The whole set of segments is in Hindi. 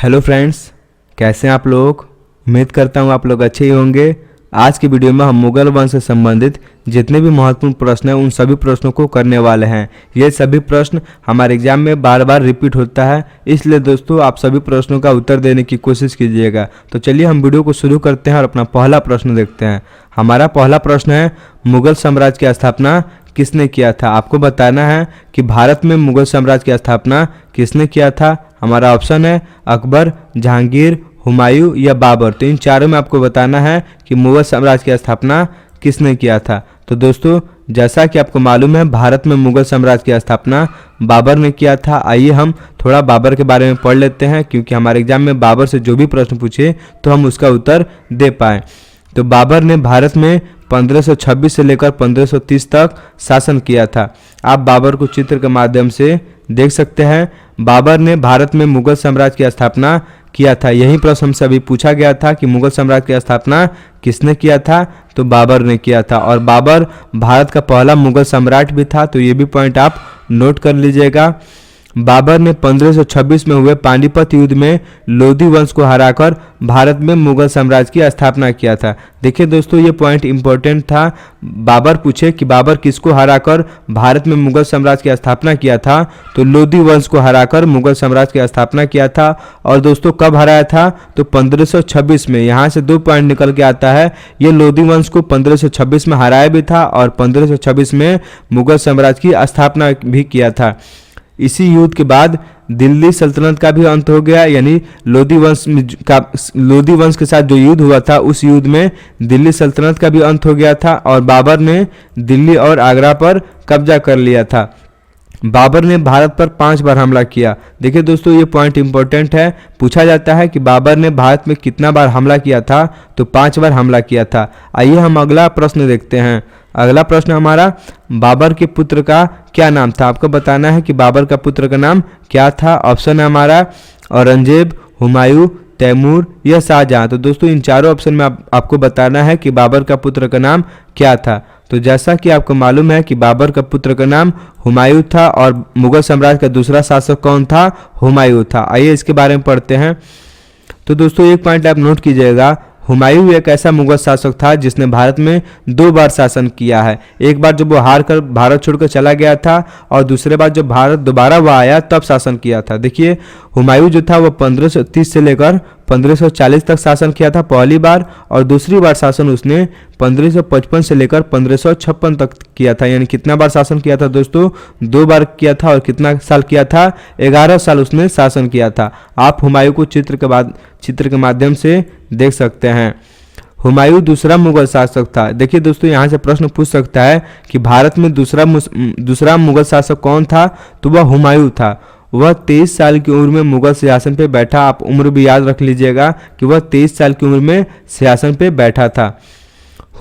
हेलो फ्रेंड्स, कैसे हैं आप लोग। उम्मीद करता हूं आप लोग अच्छे ही होंगे। आज की वीडियो में हम मुगल वंश से संबंधित जितने भी महत्वपूर्ण प्रश्न हैं उन सभी प्रश्नों को करने वाले हैं। ये सभी प्रश्न हमारे एग्जाम में बार बार रिपीट होता है, इसलिए दोस्तों आप सभी प्रश्नों का उत्तर देने की कोशिश कीजिएगा। तो चलिए हम वीडियो को शुरू करते हैं और अपना पहला प्रश्न देखते हैं। हमारा पहला प्रश्न है, मुगल साम्राज्य की स्थापना किसने किया था। आपको बताना है कि भारत में मुगल साम्राज्य की स्थापना किसने किया था। हमारा ऑप्शन है अकबर, जहांगीर, हुमायूं या बाबर। तो इन चारों में आपको बताना है कि मुगल साम्राज्य की स्थापना किसने किया था। तो दोस्तों जैसा कि आपको मालूम है, भारत में मुगल साम्राज्य की स्थापना बाबर ने किया था। आइए हम थोड़ा बाबर के बारे में पढ़ लेते हैं, क्योंकि हमारे एग्जाम में बाबर से जो भी प्रश्न पूछे तो हम उसका उत्तर दे पाएँ। तो बाबर ने भारत में 1526 से लेकर 1530 तक शासन किया था। आप बाबर को चित्र के माध्यम से देख सकते हैं। बाबर ने भारत में मुगल साम्राज्य की स्थापना किया था। यही प्रश्न हमसे अभी पूछा गया था कि मुगल साम्राज्य की स्थापना किसने किया था, तो बाबर ने किया था। और बाबर भारत का पहला मुगल सम्राट भी था, तो ये भी पॉइंट आप नोट कर लीजिएगा। बाबर ने 1526 में हुए पानीपत युद्ध में लोधी वंश को हराकर भारत में मुगल साम्राज्य की स्थापना किया था। देखिए दोस्तों, ये पॉइंट इंपॉर्टेंट था। बाबर पूछे कि बाबर किसको हराकर भारत में मुगल साम्राज्य की स्थापना किया था, तो लोधी वंश को हराकर मुगल साम्राज्य की स्थापना किया था। और दोस्तों कब हराया था, तो 1526 में। यहाँ से 2 पॉइंट निकल के आता है। ये लोधी वंश को 1526 में हराया भी था और 1526 में मुगल साम्राज्य की स्थापना भी किया था। इसी युद्ध के बाद दिल्ली सल्तनत का भी अंत हो गया, यानी लोधी वंश के साथ जो युद्ध हुआ था उस युद्ध में दिल्ली सल्तनत का भी अंत हो गया था और बाबर ने दिल्ली और आगरा पर कब्जा कर लिया था। बाबर ने भारत पर 5 बार हमला किया। देखिए दोस्तों, ये पॉइंट इंपॉर्टेंट है। पूछा जाता है कि बाबर ने भारत में कितना बार हमला किया था, तो 5 बार हमला किया था। आइए हम अगला प्रश्न देखते हैं। अगला प्रश्न हमारा, बाबर के पुत्र का क्या नाम था। आपको बताना है कि बाबर का पुत्र का नाम क्या था। ऑप्शन है हमारा औरंगजेब, हुमायूं, तैमूर या शाहजहां। तो दोस्तों इन चारों ऑप्शन में आपको बताना है कि बाबर का पुत्र का नाम क्या था। तो जैसा कि आपको मालूम है कि बाबर का पुत्र का नाम हुमायूं था और मुगल साम्राज्य का दूसरा शासक कौन था, हुमायूं था। आइए इसके बारे में पढ़ते हैं। तो दोस्तों एक पॉइंट आप नोट कीजिएगा, हुमायूं एक ऐसा मुगल शासक था जिसने भारत में 2 बार शासन किया है। एक बार जब वो हार कर भारत छोड़कर चला गया था और दूसरे बार जब भारत दोबारा वह आया तब शासन किया था। देखिए हुमायूं जो था वह 1530 से लेकर 1540 तक शासन किया था पहली बार, और दूसरी बार शासन उसने 1555 से लेकर 1556 तक किया था। यानी कितना बार शासन किया था दोस्तों, 2 बार किया था। और कितना साल किया था, 11 साल उसने शासन किया था। आप हुमायूं को चित्र के माध्यम से देख सकते हैं। हुमायूं दूसरा मुगल शासक था। देखिए दोस्तों, यहाँ से प्रश्न पूछ सकता है कि भारत में दूसरा मुगल शासक कौन था, तो वह हुमायूं था। वह 23 साल की उम्र में मुगल सिंहासन पे बैठा। आप उम्र भी याद रख लीजिएगा कि वह 23 साल की उम्र में सिंहासन पे बैठा था।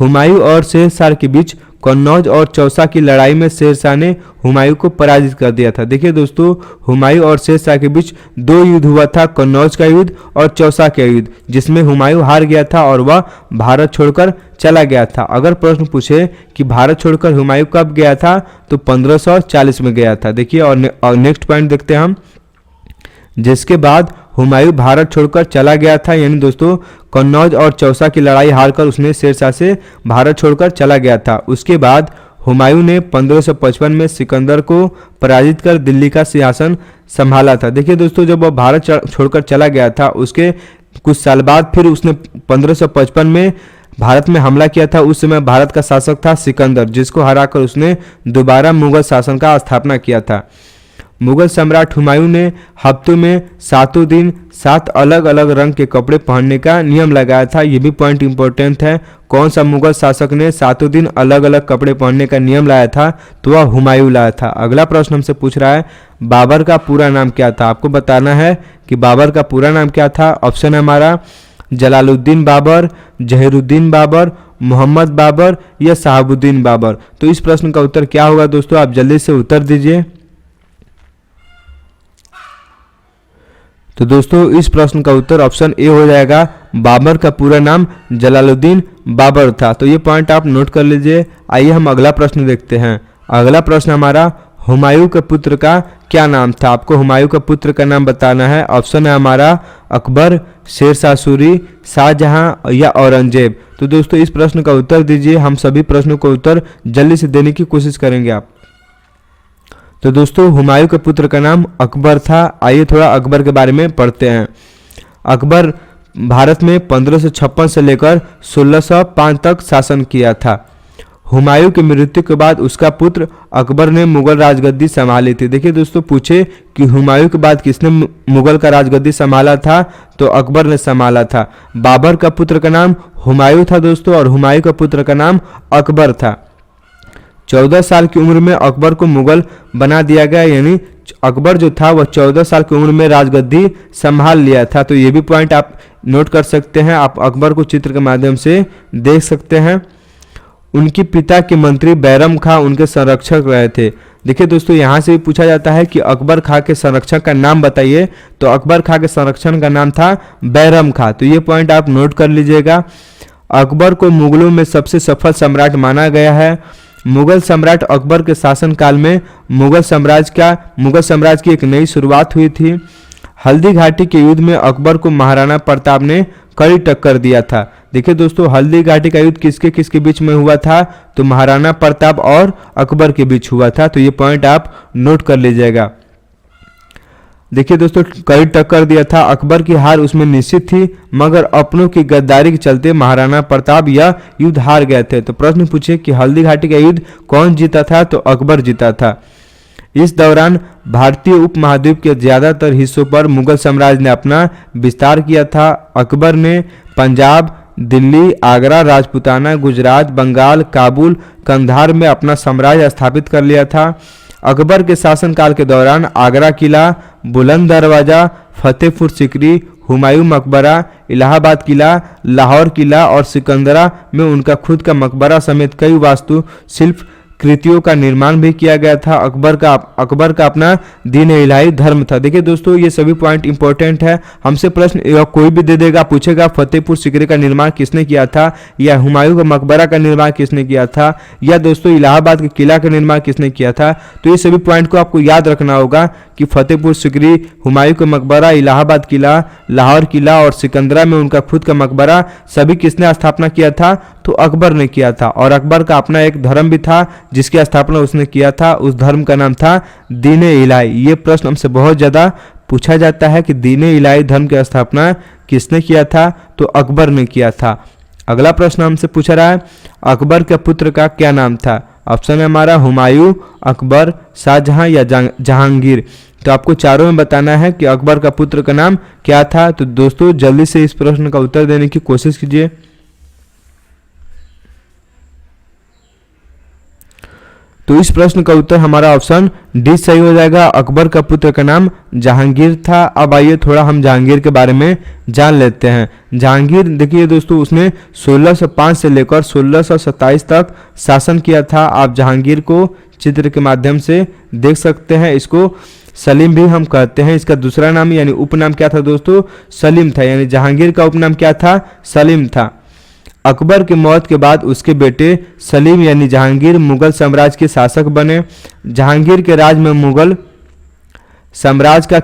हुमायूं और शेरशाह के बीच कन्नौज और चौसा की लड़ाई में शेरशाह ने हुमायूं को पराजित कर दिया था। देखिए दोस्तों, हुमायूं और शेरशाह के बीच 2 युद्ध हुआ था, कन्नौज का युद्ध और चौसा का युद्ध, जिसमें हुमायूं हार गया था और वह भारत छोड़कर चला गया था। अगर प्रश्न पूछे कि भारत छोड़कर हुमायूं कब गया था, तो 1540 में गया था। देखिए और नेक्स्ट पॉइंट देखते हैं हम, जिसके बाद हुमायूं भारत छोड़कर चला गया था। यानी दोस्तों कन्नौज और चौसा की लड़ाई हारकर उसने शेरशाह से भारत छोड़कर चला गया था। उसके बाद हुमायूं ने 1555 में सिकंदर को पराजित कर दिल्ली का सिंहासन संभाला था। देखिए दोस्तों, जब वह भारत छोड़कर चला गया था उसके कुछ साल बाद फिर उसने 1555 में भारत में हमला किया था। उस समय भारत का शासक था सिकंदर, जिसको हराकर उसने दोबारा मुगल शासन का स्थापना किया था। मुगल सम्राट हुमायूं ने हफ्तों में 7 दिन 7 अलग अलग रंग के कपड़े पहनने का नियम लगाया था। ये भी पॉइंट इंपॉर्टेंट है। कौन सा मुगल शासक ने 7 दिन अलग अलग कपड़े पहनने का नियम लाया था, तो वह हुमायूं लाया था। अगला प्रश्न हमसे पूछ रहा है, बाबर का पूरा नाम क्या था। आपको बताना है कि बाबर का पूरा नाम क्या था। ऑप्शन है हमारा जलालुद्दीन बाबर, जहीरुद्दीन बाबर, मोहम्मद बाबर या शहाबुद्दीन बाबर। तो इस प्रश्न का उत्तर क्या होगा दोस्तों, आप जल्दी से उत्तर दीजिए। तो दोस्तों इस प्रश्न का उत्तर ऑप्शन ए हो जाएगा। बाबर का पूरा नाम जलालुद्दीन बाबर था। तो ये पॉइंट आप नोट कर लीजिए। आइए हम अगला प्रश्न देखते हैं। अगला प्रश्न हमारा, हुमायूं के पुत्र का क्या नाम था? आपको हुमायूं के पुत्र का नाम बताना है। ऑप्शन है हमारा अकबर, शेरशाह सूरी, शाहजहां या औरंगजेब। तो दोस्तों इस प्रश्न का उत्तर दीजिए। हम सभी प्रश्नों का उत्तर जल्दी से देने की कोशिश करेंगे आप। तो दोस्तों हुमायूं के पुत्र का नाम अकबर था। आइए थोड़ा अकबर के बारे में पढ़ते हैं। अकबर भारत में 1556 से लेकर 1605 तक शासन किया था। हुमायूं की मृत्यु के बाद उसका पुत्र अकबर ने मुगल राजगद्दी संभाली थी। देखिए दोस्तों, पूछे कि हुमायूं के बाद किसने मुगल का राजगद्दी संभाला था, तो अकबर ने संभाला था। बाबर का पुत्र का नाम हुमायूं था दोस्तों, और हुमायूं का पुत्र का नाम अकबर था। 14 साल की उम्र में अकबर को मुगल बना दिया गया, यानी अकबर जो था वह 14 साल की उम्र में राजगद्दी संभाल लिया था। तो ये भी पॉइंट आप नोट कर सकते हैं। आप अकबर को चित्र के माध्यम से देख सकते हैं। उनके पिता के मंत्री बैरम खां उनके संरक्षक रहे थे। देखिए दोस्तों, यहाँ से भी पूछा जाता है कि अकबर खां के संरक्षक का नाम बताइए, तो अकबर खां के संरक्षक का नाम था बैरम खां। तो ये पॉइंट आप नोट कर लीजिएगा। अकबर को मुगलों में सबसे सफल सम्राट माना गया है। मुगल सम्राट अकबर के शासनकाल में मुगल साम्राज्य की एक नई शुरुआत हुई थी। हल्दी घाटी के युद्ध में अकबर को महाराणा प्रताप ने कड़ी टक्कर दिया था। देखिए दोस्तों, हल्दी घाटी का युद्ध किसके किसके बीच में हुआ था, तो महाराणा प्रताप और अकबर के बीच हुआ था। तो ये पॉइंट आप नोट कर लीजिएगा। देखिए दोस्तों, कड़ी टक्कर दिया था, अकबर की हार उसमें निश्चित थी, मगर अपनों की गद्दारी के चलते महाराणा प्रताप यह युद्ध हार गए थे। तो प्रश्न पूछे कि हल्दी घाटी का युद्ध कौन जीता था, तो अकबर जीता था। इस दौरान भारतीय उपमहाद्वीप के ज्यादातर हिस्सों पर मुगल साम्राज्य ने अपना विस्तार किया था। अकबर ने पंजाब, दिल्ली, आगरा, राजपूताना, गुजरात, बंगाल, काबुल, कंधार में अपना साम्राज्य स्थापित कर लिया था। अकबर के शासनकाल के दौरान आगरा किला, बुलंद दरवाजा, फतेहपुर सिकरी, हुमायूं मकबरा, इलाहाबाद किला, लाहौर किला और सिकंदरा में उनका खुद का मकबरा समेत कई वास्तु शिल्प कृतियों का निर्माण भी किया गया था। अकबर का अपना दीन इलाही धर्म था। देखिए दोस्तों, ये सभी पॉइंट इंपॉर्टेंट है। हमसे प्रश्न या कोई भी दे देगा, पूछेगा फतेहपुर सिकरी का निर्माण किसने किया था, या हुमायूं का मकबरा का निर्माण किसने किया था, या दोस्तों इलाहाबाद के किला का निर्माण किसने किया था। तो ये सभी पॉइंट को आपको याद रखना होगा कि फतेहपुर सिकरी, हुमायूं का मकबरा, इलाहाबाद किला, लाहौर किला और सिकंदरा में उनका खुद का मकबरा सभी किसने स्थापना किया था, तो अकबर ने किया था। और अकबर का अपना एक धर्म भी था जिसकी स्थापना उसने किया था। उस धर्म का नाम था दीन इलाही। ये प्रश्न हमसे बहुत ज्यादा पूछा जाता है कि दीन इलाही धर्म की स्थापना किसने किया था, तो अकबर ने किया था। अगला प्रश्न हमसे पूछा रहा है, अकबर के पुत्र का क्या नाम था? ऑप्शन है हमारा हुमायूं, अकबर, शाहजहां या जहांगीर। तो आपको चारों में बताना है कि अकबर का पुत्र का नाम क्या था। तो दोस्तों जल्दी से इस प्रश्न का उत्तर देने की कोशिश कीजिए। तो इस प्रश्न का उत्तर हमारा ऑप्शन डी सही हो जाएगा। अकबर का पुत्र का नाम जहांगीर था। अब आइए थोड़ा हम जहांगीर के बारे में जान लेते हैं। जहांगीर देखिए दोस्तों, उसने 1605 से लेकर 1627 तक शासन किया था। आप जहांगीर को चित्र के माध्यम से देख सकते हैं। इसको सलीम भी हम कहते हैं। इसका दूसरा नाम यानी उपनाम क्या था दोस्तों, सलीम था। यानी जहांगीर का उपनाम क्या था, सलीम था। अकबर की मौत के बाद उसके बेटे सलीम यानी जहांगीर मुगल साम्राज्य के शासक बने। जहांगीर के राज में मुगल साम्राज्य का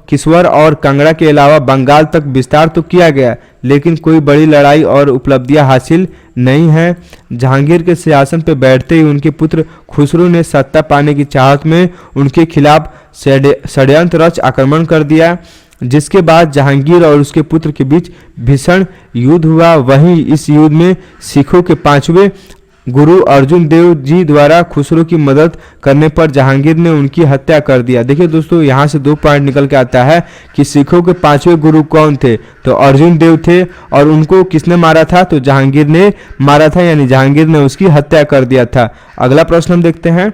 किश्वर और कांगड़ा के अलावा बंगाल तक विस्तार तो किया गया, लेकिन कोई बड़ी लड़ाई और उपलब्धियां हासिल नहीं है। जहांगीर के सिंहासन पर बैठते ही उनके पुत्र खुसरो ने सत्ता पाने की चाहत में उनके खिलाफ षड्यंत्र रच आक्रमण कर दिया, जिसके बाद जहांगीर और उसके पुत्र के बीच भीषण युद्ध हुआ। वहीं इस युद्ध में सिखों के 5वें गुरु अर्जुन देव जी द्वारा खुसरो की मदद करने पर जहांगीर ने उनकी हत्या कर दिया। देखिए दोस्तों, यहाँ से 2 पॉइंट निकल के आता है कि सिखों के 5वें गुरु कौन थे, तो अर्जुन देव थे। और उनको किसने मारा था, तो जहांगीर ने मारा था, यानी जहांगीर ने उसकी हत्या कर दिया था। अगला प्रश्न हम देखते हैं,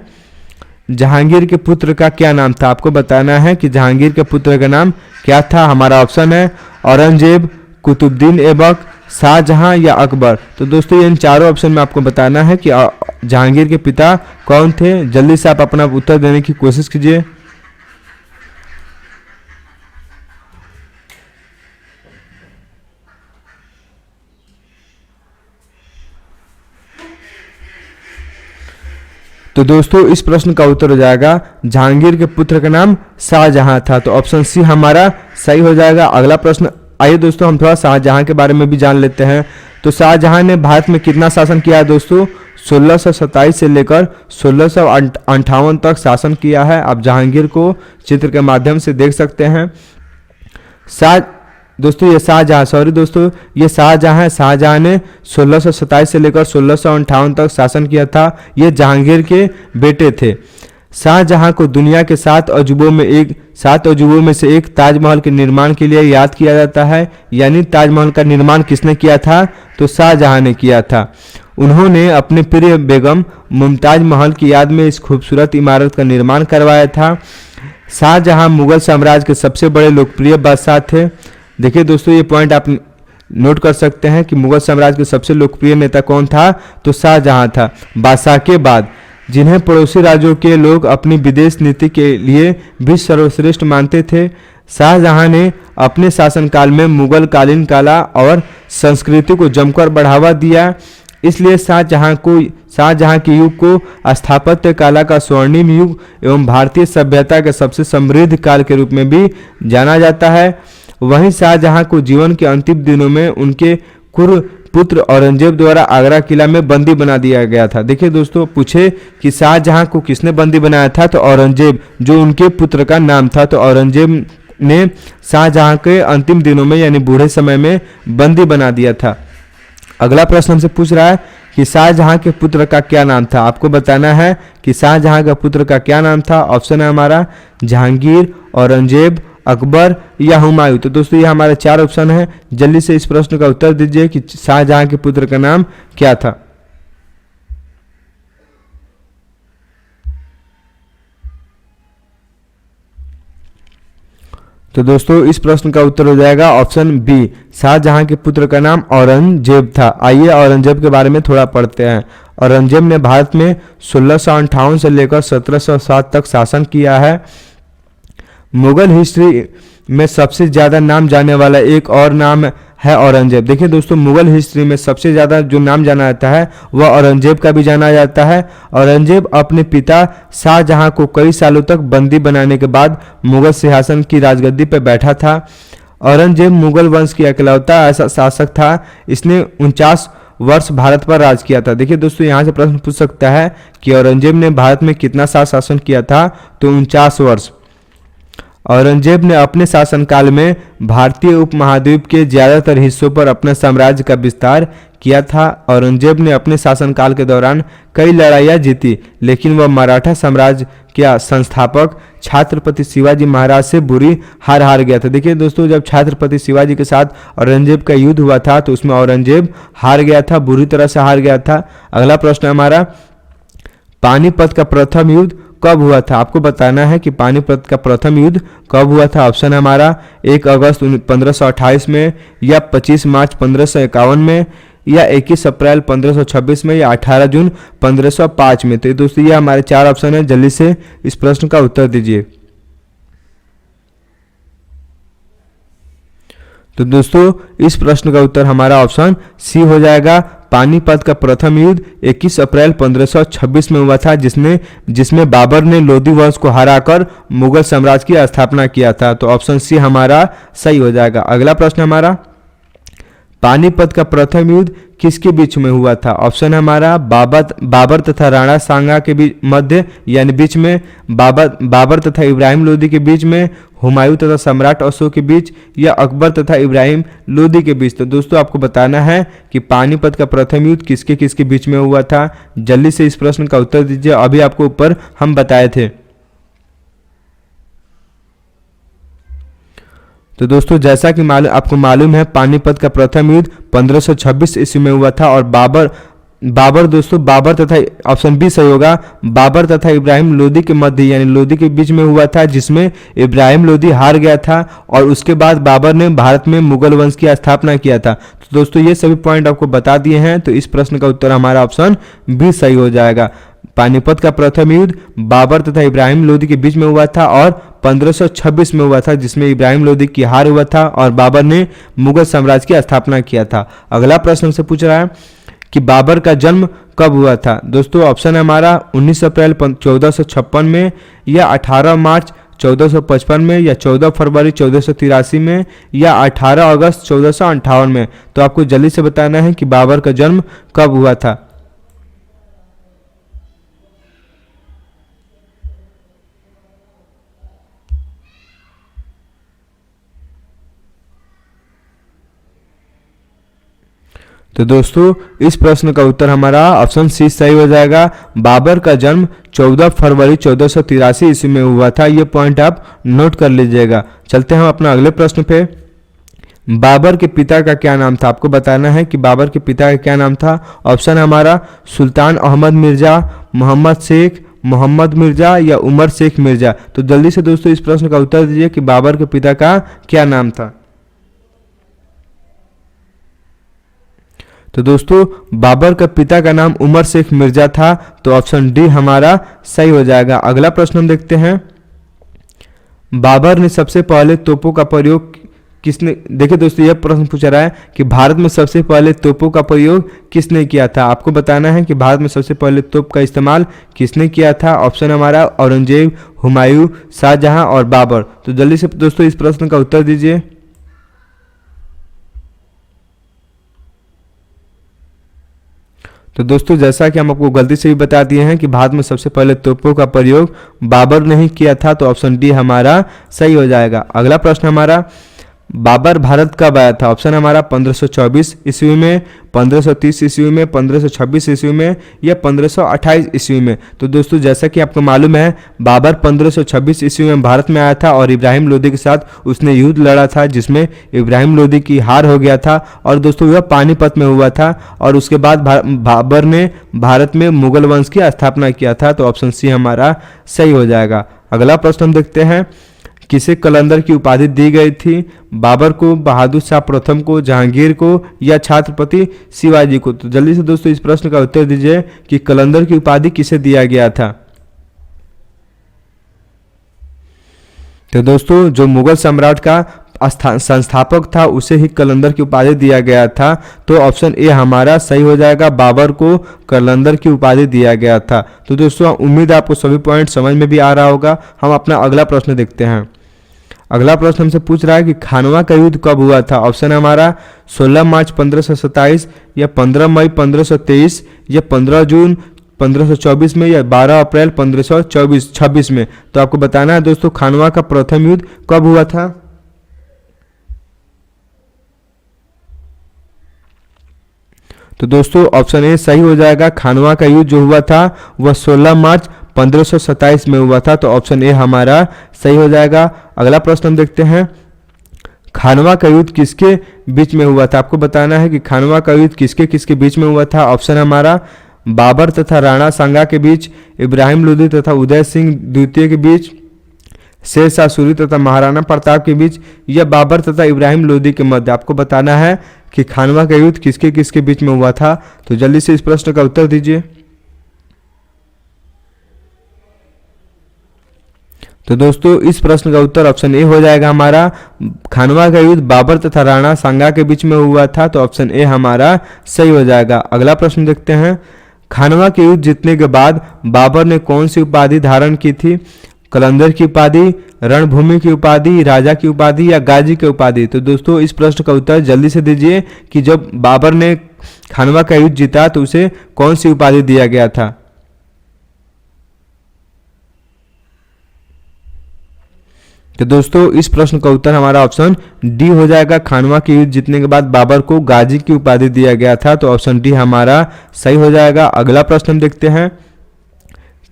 जहांगीर के पुत्र का क्या नाम था? आपको बताना है कि जहांगीर के पुत्र का नाम क्या था। हमारा ऑप्शन है औरंगजेब, कुतुबुद्दीन ऐबक, शाहजहां या अकबर। तो दोस्तों इन चारों ऑप्शन में आपको बताना है कि जहांगीर के पिता कौन थे। जल्दी से आप अपना उत्तर देने की कोशिश कीजिए। तो दोस्तों इस प्रश्न का उत्तर हो जाएगा जहांगीर के पुत्र का नाम शाहजहां था। तो ऑप्शन सी हमारा सही हो जाएगा। अगला प्रश्न, आइए दोस्तों हम थोड़ा शाहजहां के बारे में भी जान लेते हैं। तो शाहजहां ने भारत में कितना शासन किया है दोस्तों? 1627 से लेकर 1658 तक शासन किया है। आप जहांगीर को चित्र के माध्यम से देख सकते हैं। दोस्तों ये शाहजहां है। शाहजहां ने 1627 से लेकर 1658 तक शासन किया था। ये जहांगीर के बेटे थे। शाहजहां को दुनिया के 7 अजूबों में से एक ताजमहल के निर्माण के लिए याद किया जाता है। यानी ताजमहल का निर्माण किसने किया था? तो शाहजहां ने किया था। उन्होंने अपने प्रिय बेगम मुमताज महल की याद में इस खूबसूरत इमारत का निर्माण करवाया था। शाहजहां मुगल साम्राज्य के सबसे बड़े लोकप्रिय बादशाह थे। देखिए दोस्तों, ये पॉइंट आप नोट कर सकते हैं कि मुगल साम्राज्य के सबसे लोकप्रिय नेता कौन था? तो शाहजहां था। बादशाह के बाद जिन्हें पड़ोसी राज्यों के लोग अपनी विदेश नीति के लिए भी सर्वश्रेष्ठ मानते थे। शाहजहां ने अपने शासनकाल में मुगल कालीन कला और संस्कृति को जमकर बढ़ावा दिया। इसलिए शाहजहां के युग को स्थापत्य कला का स्वर्णिम युग एवं भारतीय सभ्यता के सबसे समृद्ध काल के रूप में भी जाना जाता है। वहीं शाहजहां को जीवन के अंतिम दिनों में उनके पुत्र औरंगजेब द्वारा आगरा किला में बंदी बना दिया गया था। देखिए दोस्तों, पूछे कि शाहजहां को किसने बंदी बनाया था? तो औरंगजेब, जो उनके पुत्र का नाम था। तो औरंगजेब ने शाहजहां के अंतिम दिनों में यानी बूढ़े समय में बंदी बना दिया था। अगला प्रश्न हमसे पूछ रहा है कि शाहजहां के पुत्र का क्या नाम था? आपको बताना है कि शाहजहां का पुत्र का क्या नाम था। ऑप्शन है हमारा जहांगीर, औरंगजेब, अकबर या हुमायूं। तो दोस्तों ये हमारे 4 ऑप्शन है। जल्दी से इस प्रश्न का उत्तर दीजिए कि शाहजहां के पुत्र का नाम क्या था। तो दोस्तों इस प्रश्न का उत्तर हो जाएगा ऑप्शन बी, शाहजहां के पुत्र का नाम औरंगजेब था। आइए औरंगजेब के बारे में थोड़ा पढ़ते हैं। औरंगजेब ने भारत में 1658 से लेकर 1707 तक शासन किया है। मुगल हिस्ट्री में सबसे ज़्यादा नाम जाने वाला एक और नाम है औरंगजेब। देखिए दोस्तों, मुगल हिस्ट्री में सबसे ज़्यादा जो नाम जाना जाता है वह औरंगजेब का भी जाना जाता है। औरंगजेब अपने पिता शाहजहां को कई सालों तक बंदी बनाने के बाद मुगल सिंहासन की राजगद्दी पर बैठा था। औरंगजेब मुगल वंश की इकलौता ऐसा शासक था। इसने 49 वर्ष भारत पर राज किया था। देखिए दोस्तों, यहाँ से प्रश्न पूछ सकता है कि औरंगजेब ने भारत में कितना साल शासन किया था? तो 49 वर्ष। औरंगजेब ने अपने शासनकाल में भारतीय उपमहाद्वीप के ज्यादातर हिस्सों पर अपने साम्राज्य का विस्तार किया था। औरंगजेब ने अपने शासनकाल के दौरान कई लड़ाइयाँ जीती, लेकिन वह मराठा साम्राज्य के संस्थापक छत्रपति शिवाजी महाराज से बुरी हार गया था। देखिए दोस्तों, जब छत्रपति शिवाजी के साथ औरंगजेब का युद्ध हुआ था तो उसमें औरंगजेब हार गया था, बुरी तरह से हार गया था। अगला प्रश्न हमारा, पानीपत का प्रथम युद्ध कब हुआ था? आपको बताना है कि पानीपत का प्रथम युद्ध कब हुआ था। ऑप्शन है हमारा 1 अगस्त 1528 में, या 25 मार्च 1551 में, या 21 अप्रैल 1526 में, या 18 जून 1505 में। तो दोस्तों ये हमारे 4 ऑप्शन है। जल्दी से इस प्रश्न का उत्तर दीजिए। तो दोस्तों इस प्रश्न का उत्तर हमारा ऑप्शन सी हो जाएगा। पानीपत का प्रथम युद्ध 21 अप्रैल 1526 में हुआ था, जिसमें बाबर ने लोधी वंश को हराकर मुगल साम्राज्य की स्थापना किया था। तो ऑप्शन सी हमारा सही हो जाएगा। अगला प्रश्न हमारा, पानीपत का प्रथम युद्ध किसके बीच में हुआ था? ऑप्शन हमारा बाबर तथा राणा सांगा के मध्य यानी बीच में, बाबर तथा इब्राहिम लोदी के बीच में, हुमायूं तथा सम्राट अशोक के बीच, या अकबर तथा इब्राहिम लोदी के बीच। तो दोस्तों आपको बताना है कि पानीपत का प्रथम युद्ध किसके किसके बीच में हुआ था। जल्दी से इस प्रश्न का उत्तर दीजिए। अभी आपको ऊपर हम बताए थे। तो दोस्तों जैसा कि आपको मालूम है, पानीपत का प्रथम युद्ध 1526 ईस्वी में हुआ था और बाबर तथा ऑप्शन बी सही होगा, बाबर तथा इब्राहिम लोदी के मध्य यानी लोदी के बीच में हुआ था, जिसमें इब्राहिम लोदी हार गया था और उसके बाद बाबर ने भारत में मुगल वंश की स्थापना किया था। तो दोस्तों ये सभी पॉइंट आपको बता दिए हैं, तो इस प्रश्न का उत्तर हमारा ऑप्शन बी सही हो जाएगा। पानीपत का प्रथम युद्ध बाबर तथा इब्राहिम लोदी के बीच में हुआ था और 1526 में हुआ था, जिसमें इब्राहिम लोदी की हार हुआ था और बाबर ने मुगल साम्राज्य की स्थापना किया था। अगला प्रश्न से पूछ रहा है कि बाबर का जन्म कब हुआ था। दोस्तों ऑप्शन है हमारा 19 अप्रैल 1456 में, या 18 मार्च 1455 में, या 14 फरवरी 1483 में, या 18 अगस्त 1458 में। तो आपको जल्दी से बताना है कि बाबर का जन्म कब हुआ था। तो दोस्तों इस प्रश्न का उत्तर हमारा ऑप्शन सी सही हो जाएगा। बाबर का जन्म 14 फरवरी 1483 ईस्वी में हुआ था। ये पॉइंट आप नोट कर लीजिएगा। चलते हैं हम अपना अगले प्रश्न पे। बाबर के पिता का क्या नाम था। आपको बताना है कि बाबर के पिता का क्या नाम था। ऑप्शन हमारा सुल्तान अहमद मिर्जा, मोहम्मद शेख, मोहम्मद मिर्जा, या उमर शेख मिर्जा। तो जल्दी से दोस्तों इस प्रश्न का उत्तर दीजिए कि बाबर के पिता का क्या नाम था। तो दोस्तों बाबर का पिता का नाम उमर शेख मिर्जा था। तो ऑप्शन डी हमारा सही हो जाएगा। अगला प्रश्न हम देखते हैं। बाबर ने सबसे पहले तोपों का प्रयोग किसने, देखिए दोस्तों यह प्रश्न पूछा रहा है कि भारत में सबसे पहले तोपों का प्रयोग किसने किया था। आपको बताना है कि भारत में सबसे पहले तोप का इस्तेमाल किसने किया था। ऑप्शन हमारा औरंगजेब, हुमायूं, शाहजहां और बाबर। तो जल्दी से दोस्तों इस प्रश्न का उत्तर दीजिए। तो दोस्तों जैसा कि हम आपको गलती से भी बता दिए हैं कि भारत में सबसे पहले तोपों का प्रयोग बाबर ने ही किया था। तो ऑप्शन डी हमारा सही हो जाएगा। अगला प्रश्न हमारा, बाबर भारत कब आया था। ऑप्शन हमारा 1524 ईस्वी में, 1530 ईस्वी में, 1526 ईस्वी में, या 1528 ईस्वी में। तो दोस्तों जैसा कि आपको मालूम है बाबर 1526 ईस्वी में भारत में आया था और इब्राहिम लोदी के साथ उसने युद्ध लड़ा था, जिसमें इब्राहिम लोदी की हार हो गया था। और दोस्तों यह पानीपत में हुआ था। और उसके बाद बाबर ने भारत में मुगल वंश की स्थापना किया था। तो ऑप्शन सी हमारा सही हो जाएगा। अगला प्रश्न हम देखते हैं। किसे कलंदर की उपाधि दी गई थी। बाबर को, बहादुर शाह प्रथम को, जहांगीर को, या छत्रपति शिवाजी को। तो जल्दी से दोस्तों इस प्रश्न का उत्तर दीजिए कि कलंदर की उपाधि किसे दिया गया था। तो दोस्तों जो मुगल सम्राट का संस्थापक था उसे ही कलंदर की उपाधि दिया गया था। तो ऑप्शन ए हमारा सही हो जाएगा। बाबर को कलंदर की उपाधि दिया गया था। तो दोस्तों उम्मीद है आपको सभी पॉइंट समझ में भी आ रहा होगा। हम अपना अगला प्रश्न देखते हैं। अगला प्रश्न हमसे पूछ रहा है कि खानवा का युद्ध कब हुआ था। ऑप्शन हमारा 16 मार्च 1527, या 15 मई 1523, या 15 जून 1524 में, या 12 अप्रैल 1526 में। तो आपको बताना है दोस्तों खानवा का प्रथम युद्ध कब हुआ था। तो दोस्तों ऑप्शन ए सही हो जाएगा। खानवा का युद्ध जो हुआ था वह 16 मार्च 1527 में हुआ था। तो ऑप्शन ए हमारा सही हो जाएगा। अगला प्रश्न हम देखते हैं। खानवा का युद्ध किसके बीच में हुआ था। आपको बताना है कि खानवा का युद्ध किसके किसके बीच में हुआ था। ऑप्शन हमारा बाबर तथा राणा सांगा के बीच, इब्राहिम लोदी तथा उदय सिंह द्वितीय के बीच, शेर शाह सूरी तथा महाराणा प्रताप के बीच, या बाबर तथा इब्राहिम लोदी के मध्य। आपको बताना है कि खानवा का युद्ध किसके किसके बीच में हुआ था। तो जल्दी से इस प्रश्न का उत्तर दीजिए। तो दोस्तों इस प्रश्न का उत्तर ऑप्शन ए हो जाएगा हमारा। खानवा का युद्ध बाबर तथा राणा सांगा के बीच में हुआ था। तो ऑप्शन ए हमारा सही हो जाएगा। अगला प्रश्न देखते हैं। खानवा के युद्ध जीतने के बाद बाबर ने कौन सी उपाधि धारण की थी। कलंदर की उपाधि, रणभूमि की उपाधि, राजा की उपाधि, या गाजी की उपाधि। तो दोस्तों इस प्रश्न का उत्तर जल्दी से दीजिए कि जब बाबर ने खानवा का युद्ध जीता तो उसे कौन सी उपाधि दिया गया था। तो दोस्तों इस प्रश्न का उत्तर हमारा ऑप्शन डी हो जाएगा। खानवा के युद्ध जीतने के बाद बाबर को गाजी की उपाधि दिया गया था। तो ऑप्शन डी हमारा सही हो जाएगा। अगला प्रश्न हम देखते हैं।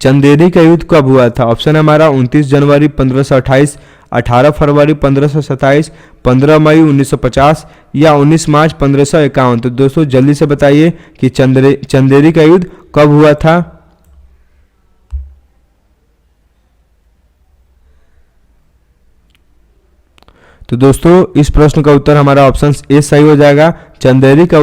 चंदेरी का युद्ध कब हुआ था। ऑप्शन हमारा 29 जनवरी 1528, 18 फरवरी 1527, 15 मई 1950, या 19 मार्च 1551। तो दोस्तों जल्दी से बताइए कि चंदेरी का युद्ध कब हुआ था। तो दोस्तों इस प्रश्न का उत्तर हमारा ऑप्शन ए सही हो जाएगा। चंदेरी का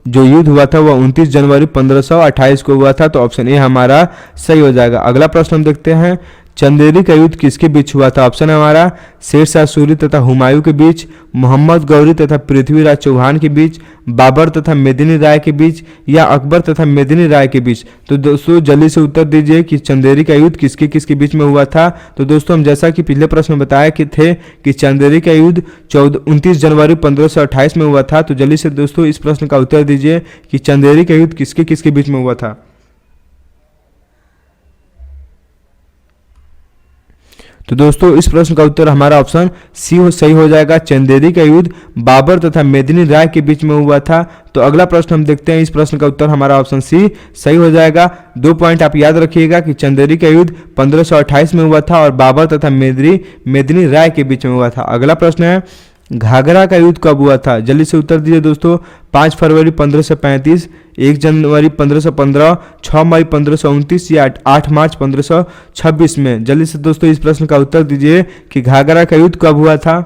जो युद्ध हुआ था वह 29 जनवरी 1528 को हुआ था। तो ऑप्शन ए हमारा सही हो जाएगा। अगला प्रश्न हम देखते हैं। चंदेरी का युद्ध किसके बीच हुआ था? ऑप्शन है हमारा शेरशाह सूरी तथा हुमायूं के बीच, मोहम्मद गौरी तथा पृथ्वीराज चौहान के बीच, बाबर तथा मेदिनी राय के बीच, या अकबर तथा मेदिनी राय के बीच। तो दोस्तों जल्दी से उत्तर दीजिए कि चंदेरी का युद्ध किसके किसके बीच में हुआ था। तो दोस्तों हम जैसा कि पिछले प्रश्न में बताया कि थे कि चंदेरी का युद्ध 29 जनवरी 1528 में हुआ था। तो जल्दी से दोस्तों इस प्रश्न का उत्तर दीजिए कि चंदेरी का युद्ध किसके किसके बीच में हुआ था। तो दोस्तों इस प्रश्न का उत्तर हमारा ऑप्शन सी सही हो जाएगा। चंदेरी का युद्ध बाबर तथा मेदिनी राय के बीच में हुआ था। तो अगला प्रश्न हम देखते हैं, इस प्रश्न का उत्तर हमारा ऑप्शन सी सही हो जाएगा। 2 पॉइंट आप याद रखिएगा कि चंदेरी का युद्ध 1528 में हुआ था और बाबर तथा मेदिनी राय के बीच में हुआ था। अगला प्रश्न है, घाघरा का युद्ध कब हुआ था? जल्दी से उत्तर दीजिए दोस्तों। 5 फरवरी 1535, 1 जनवरी 1515, 6 मई 1529 या 8 मार्च 1526 में। जल्दी से दोस्तों इस प्रश्न का उत्तर दीजिए कि घाघरा का युद्ध कब हुआ था।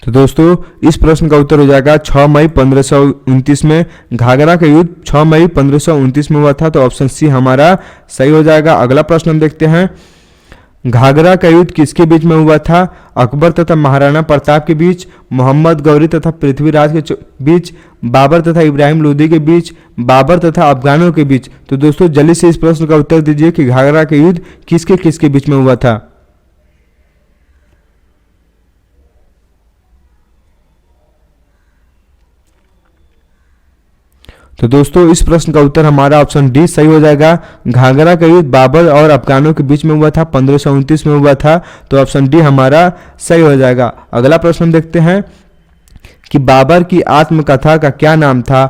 तो दोस्तों इस प्रश्न का उत्तर हो जाएगा 6 मई 1529 में। घाघरा का युद्ध 6 मई 1529 में हुआ था। तो ऑप्शन सी हमारा सही हो जाएगा। अगला प्रश्न हम देखते हैं, घाघरा का युद्ध किसके बीच में हुआ था? अकबर तथा महाराणा प्रताप के बीच, मोहम्मद गौरी तथा पृथ्वीराज के बीच, बाबर तथा इब्राहिम लोदी के बीच, बाबर तथा अफगानों के बीच। तो दोस्तों जल्दी से इस प्रश्न का उत्तर दीजिए कि घाघरा का युद्ध किसके किसके बीच में हुआ था। तो दोस्तों इस प्रश्न का उत्तर हमारा ऑप्शन डी सही हो जाएगा। घाघरा का युद्ध बाबर और अफगानों के बीच में हुआ था, 1529 में हुआ था। तो ऑप्शन डी हमारा सही हो जाएगा। अगला प्रश्न हम देखते हैं कि बाबर की आत्मकथा का क्या नाम था?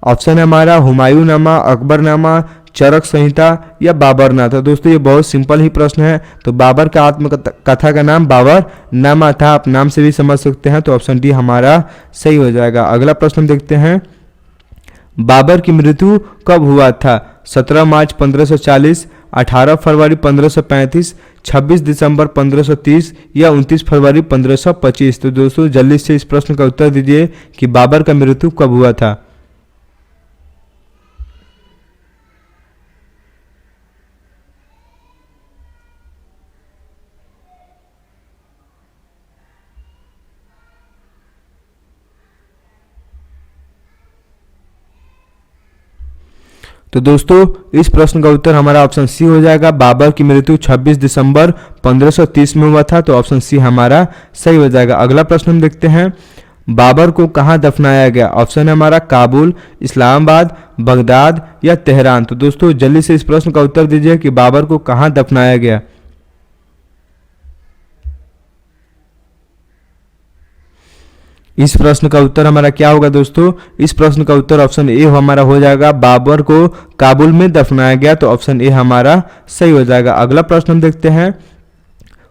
ऑप्शन है हमारा हुमायूं नामा, अकबरनामा, चरक संहिता या बाबरनामा। तो दोस्तों ये बहुत सिंपल ही प्रश्न है। तो बाबर का आत्मकथा का नाम बाबर नामा था, आप नाम से भी समझ सकते हैं। तो ऑप्शन डी हमारा सही हो जाएगा। अगला प्रश्न हम देखते हैं, बाबर की मृत्यु कब हुआ था? 17 मार्च 1540, 18 फरवरी 1535, 26 दिसंबर 1530 या 29 फरवरी 1525। तो दोस्तों जल्दी से इस प्रश्न का उत्तर दीजिए कि बाबर का मृत्यु कब हुआ था। तो दोस्तों इस प्रश्न का उत्तर हमारा ऑप्शन सी हो जाएगा। बाबर की मृत्यु 26 दिसंबर 1530 में हुआ था। तो ऑप्शन सी हमारा सही हो जाएगा। अगला प्रश्न हम देखते हैं, बाबर को कहाँ दफनाया गया? ऑप्शन है हमारा काबुल, इस्लामाबाद, बगदाद या तेहरान। तो दोस्तों जल्दी से इस प्रश्न का उत्तर दीजिए कि बाबर को कहाँ दफनाया गया। इस प्रश्न का उत्तर हमारा क्या होगा दोस्तों? इस प्रश्न का उत्तर ऑप्शन ए हमारा हो जाएगा। बाबर को काबुल में दफनाया गया। तो ऑप्शन ए हमारा सही हो जाएगा। अगला प्रश्न हम देखते हैं,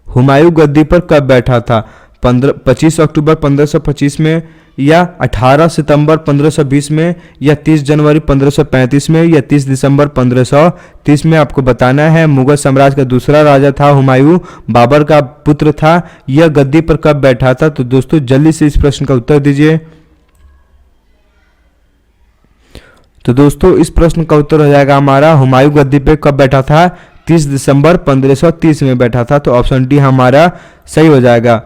हुमायूं गद्दी पर कब बैठा था? 25 अक्टूबर 1525 में या 18 सितंबर 1520 में या 30 जनवरी 1535 में या 30 दिसंबर 1530 में। आपको बताना है मुगल साम्राज्य का दूसरा राजा था हुमायूं, बाबर का पुत्र था। यह गद्दी पर कब बैठा था? तो दोस्तों जल्दी से इस प्रश्न का उत्तर दीजिए। तो दोस्तों इस प्रश्न का उत्तर हो जाएगा हमारा, हुमायूं गद्दी पे कब बैठा था? 30 दिसंबर 1530 में बैठा था। तो ऑप्शन डी हमारा सही हो जाएगा।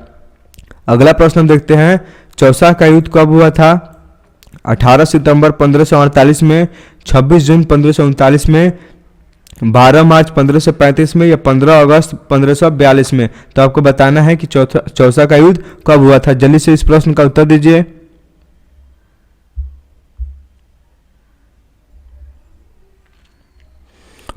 अगला प्रश्न हम देखते हैं, चौसा का युद्ध कब हुआ था? 18 सितंबर 1548 में, 26 जून 1539 में, 12 मार्च 1535 में या 15 अगस्त 1542 में। तो आपको बताना है कि चौसा का युद्ध कब हुआ था। जल्दी से इस प्रश्न का उत्तर दीजिए।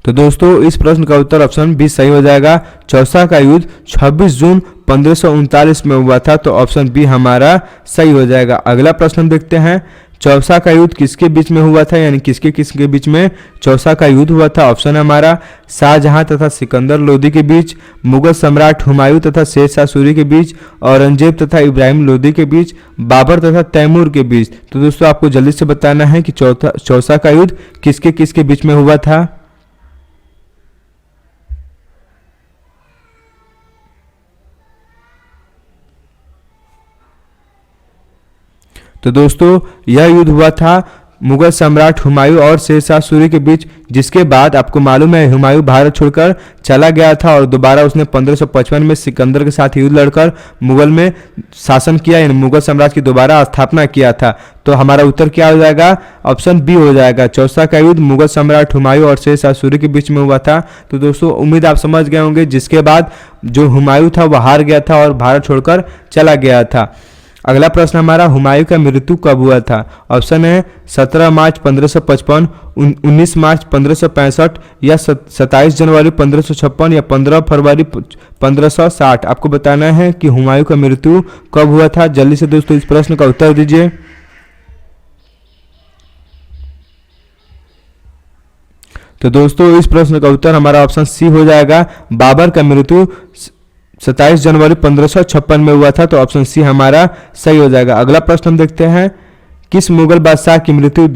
तो दोस्तों इस प्रश्न का उत्तर ऑप्शन बी सही हो जाएगा। चौसा का युद्ध 26 जून 1539 में हुआ था। तो ऑप्शन बी हमारा सही हो जाएगा। अगला प्रश्न हम देखते हैं, चौसा का युद्ध किसके बीच में हुआ था, यानी किसके किसके बीच में चौसा का युद्ध हुआ था। ऑप्शन है हमारा शाहजहां तथा सिकंदर लोदी के बीच, मुगल सम्राट हुमायूं तथा शेरशाह सूरी के बीच, औरंगजेब तथा इब्राहिम लोदी के बीच, बाबर तथा तैमूर के बीच। तो दोस्तों आपको जल्दी से बताना है कि चौसा का युद्ध किसके किसके बीच में हुआ था। तो दोस्तों यह युद्ध हुआ था मुगल सम्राट हुमायूं और शेरशाह सूरी के बीच, जिसके बाद आपको मालूम है हुमायूं भारत छोड़कर चला गया था और दोबारा उसने 1555 में सिकंदर के साथ युद्ध लड़कर मुगल में शासन किया, यानी मुगल साम्राज्य की दोबारा स्थापना किया था। तो हमारा उत्तर क्या हो जाएगा? ऑप्शन बी हो जाएगा। चौसा का युद्ध मुगल सम्राट हुमायूं और शेरशाह सूरी के बीच में हुआ था। तो दोस्तों उम्मीद आप समझ गए होंगे, जिसके बाद जो हुमायूं था वह हार गया था और भारत छोड़कर चला गया था। अगला प्रश्न हमारा, हुमायूं का मृत्यु कब हुआ था? ऑप्शन है 17 मार्च 1555, 19 मार्च 1565 या 27 जनवरी 1556 या 15 फरवरी 1560। आपको बताना है कि हुमायूं का मृत्यु कब हुआ था। जल्दी से दोस्तों इस प्रश्न का उत्तर दीजिए। तो दोस्तों इस प्रश्न का उत्तर हमारा ऑप्शन सी हो जाएगा। बाबर का मृत्यु 27 जनवरी 1556 में हुआ था। तो ऑप्शन सी हमारा सही हो जाएगा। अगला प्रश्न हम देखते हैं, किस मुगल बादशाह की मृत्यु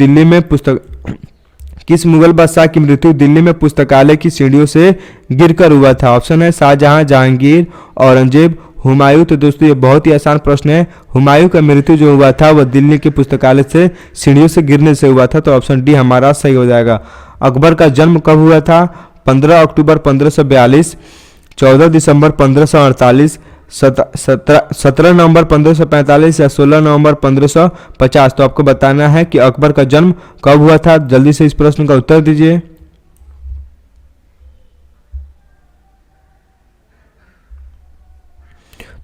दिल्ली में पुस्तकालय की सीढ़ियों से गिरकर हुआ था? ऑप्शन है शाहजहां, जहांगीर, औरंगजेब, हुमायूं। तो दोस्तों ये बहुत ही आसान प्रश्न है। हुमायूं का मृत्यु जो हुआ था वह दिल्ली के पुस्तकालय से सीढ़ियों से गिरने से हुआ था। तो ऑप्शन डी हमारा सही हो जाएगा। अकबर का जन्म कब हुआ था? 15 अक्टूबर 1542, 14 दिसंबर 1548, 17 नवंबर 1545 या 16 नवंबर 1550। तो आपको बताना है कि अकबर का जन्म कब हुआ था। जल्दी से इस प्रश्न का उत्तर दीजिए।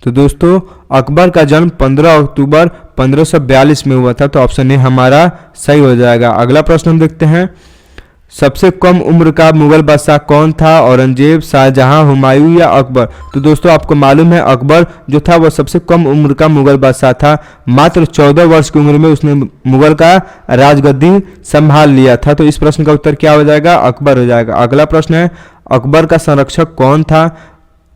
तो दोस्तों अकबर का जन्म 15 अक्टूबर 1542 में हुआ था। तो ऑप्शन ए हमारा सही हो जाएगा। अगला प्रश्न हम देखते हैं, सबसे कम उम्र का मुगल बादशाह कौन था? औरंगजेब, शाहजहां, हुमायूं या अकबर? तो दोस्तों आपको मालूम है अकबर जो था वह सबसे कम उम्र का मुगल बादशाह था। मात्र 14 वर्ष की उम्र में उसने मुगल का राजगद्दी संभाल लिया था। तो इस प्रश्न का उत्तर क्या हो जाएगा? अकबर हो जाएगा। अगला प्रश्न है, अकबर का संरक्षक कौन था?